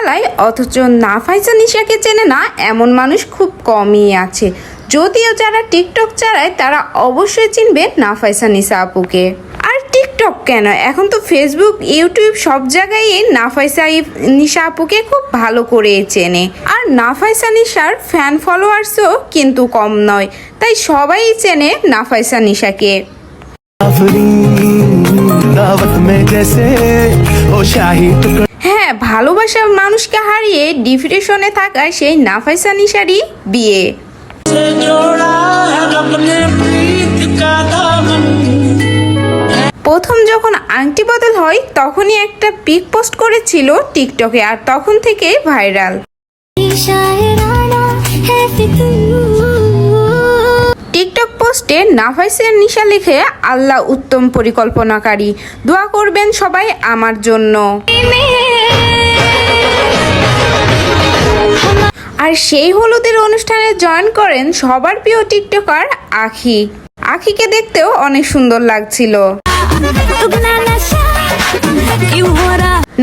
চালায়, অথচ নাফাইসা নিশাকে চেনে না এমন মানুষ খুব কমই আছে। যদিও যারা টিকটক চালায় তারা অবশ্যই চিনবে নাফাইসা নিশা আপুকে। আর টিকটক কেন, এখন তো ফেসবুক, ইউটিউব সব জায়গায় নাফাইসা নিশা আপুকে খুব ভালো করে চেনে। আর নাফাইসা নিশার ফ্যান ফলোয়ার্সও কিন্তু কম নয়, তাই সবাই চেনে নাফাইসা নিশাকে। হ্যাঁ, ভালোবাসার মানুষকে হারিয়ে ডিপ্রেশনে থাকা সেই নাফাইসা নিশারই বিয়ে। প্রথম যখন আংটি বদল হয় তখনই একটা পিক পোস্ট করেছিল টিকটকে, আর তখন থেকেই ভাইরাল। টিকটক পোস্টে নাফাইসা নিশা লিখে, আল্লাহ উত্তম পরিকল্পনাকারী, দোয়া করবেন সবাই আমার জন্য। আর সেই হলুদের অনুষ্ঠানে জয়েন করেন সবার প্রিয় টিকটকার আখি। আখিকে দেখতেও অনেক সুন্দর লাগছিল।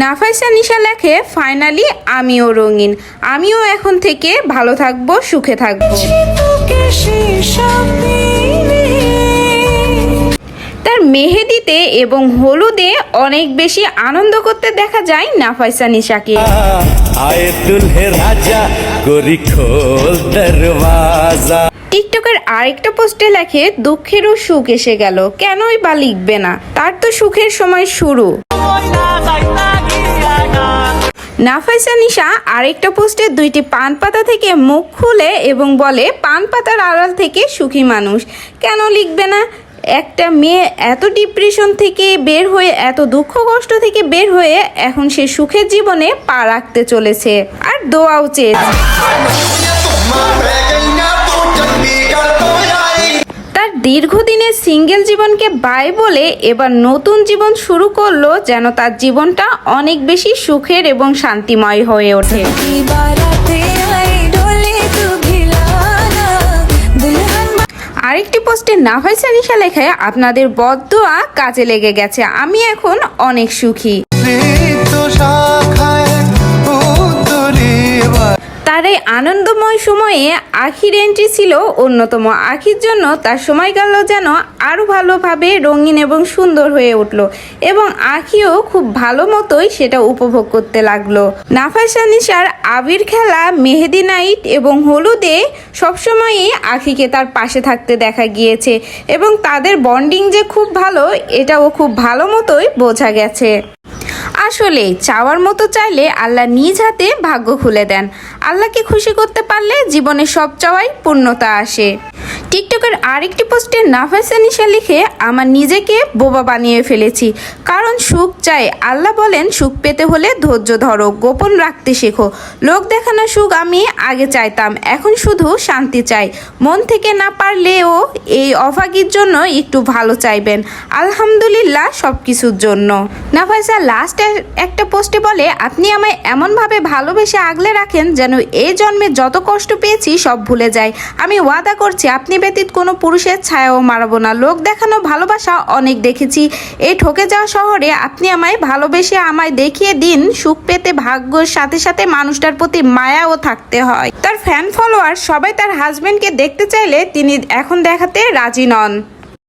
নাফাইসা নিশা লেখে, ফাইনালি আমিও রঙিন, আমিও এখন থেকে ভালো থাকবো, সুখে থাকবো। তার মেহেদিতে এবং হলুদে অনেক বেশি আনন্দ করতে দেখা যায় নাফাইসা নিশাকে। টিকটকের আরেকটা পোস্টে লেখে, দুঃখেরও সুখ এসে গেল, কেনই বা লিখবে না, তার তো সুখের সময় শুরু। নাফাইসা নিশা আরেকটা পোস্টে দুইটি পান পাতা থেকে মুখ খুলে এবং বলে, পান পাতার আড়াল থেকে সুখী মানুষ, কেন লিখবে না। একটা মেয়ে এত ডিপ্রেশন থেকে বের হয়ে, এত দুঃখ কষ্ট থেকে বের হয়ে এখন সে সুখের জীবনে পা রাখতে চলেছে, আর দোয়াও চেয়েছে। তার দীর্ঘদিনের সিঙ্গেল জীবনকে বাই বলে এবার নতুন জীবন শুরু করলো, যেন তার জীবনটা অনেক বেশি সুখের এবং শান্তিময় হয়ে ওঠে। আরেকটি পোস্টে নাফাইসা নিশা লেখায়, আপনাদের বদদোয়া কাজে লেগে গেছে, আমি এখন অনেক সুখী। তার এই আনন্দময় সময়ে আখির এন্ট্রি ছিল অন্যতম। আখির জন্য তার সময়কাল যেন আরও ভালোভাবে রঙিন এবং সুন্দর হয়ে উঠল, এবং আখিও খুব ভালো মতোই সেটা উপভোগ করতে লাগলো। নাফাইসা নিশার আবির খেলা, মেহেদি নাইট এবং হলুদে সবসময়ই আখিকে তার পাশে থাকতে দেখা গিয়েছে, এবং তাদের বন্ডিং যে খুব ভালো এটাও খুব ভালো মতোই বোঝা গেছে। আসলে চাওয়ার মতো চাইলে আল্লাহ নিজ হাতে ভাগ্য খুলে দেন। আল্লাহকে খুশি করতে পারলে জীবনে সব চাওয়াই পূর্ণতা আসে। টিকটকের আরেকটি পোস্টে নাফাইসা নিশা লিখে, আমার নিজেকে বোবা বানিয়ে ফেলেছি, কারণ সুখ চাই। আল্লাহ বলেন, সুখ পেতে হলে ধৈর্য ধরো, গোপন রাখতে শেখো। লোক দেখানো সুখ আমি আগে চাইতাম, এখন শুধু শান্তি চাই। মন থেকে না পারলেও এই অভাগীর জন্য একটু ভালো চাইবেন। আলহামদুলিল্লাহ সব কিছুর জন্য। নাফাইসা লাস্ট একটা পোস্টে বলে, আপনি আমায় এমনভাবে ভালোবেসে আগলে রাখেন যেন এই জন্মে যত কষ্ট পেয়েছি সব ভুলে যাই। আমি ওয়াদা করছি আপনি ব্যতীত কোনো পুরুষের ছায়াও মারবো না। লোক দেখানো ভালোবাসা অনেক দেখেছি, এই ঠকে যাওয়া শহরে আপনি আমায় ভালোবেসে আমায় দেখিয়ে দিন, সুখ পেতে ভাগ্যের সাথে সাথে মানুষটার প্রতি মায়াও থাকতে হয়। তার ফ্যান ফলোয়ার সবাই তার হাজবেন্ডকে দেখতে চাইলে তিনি এখন দেখাতে রাজি নন।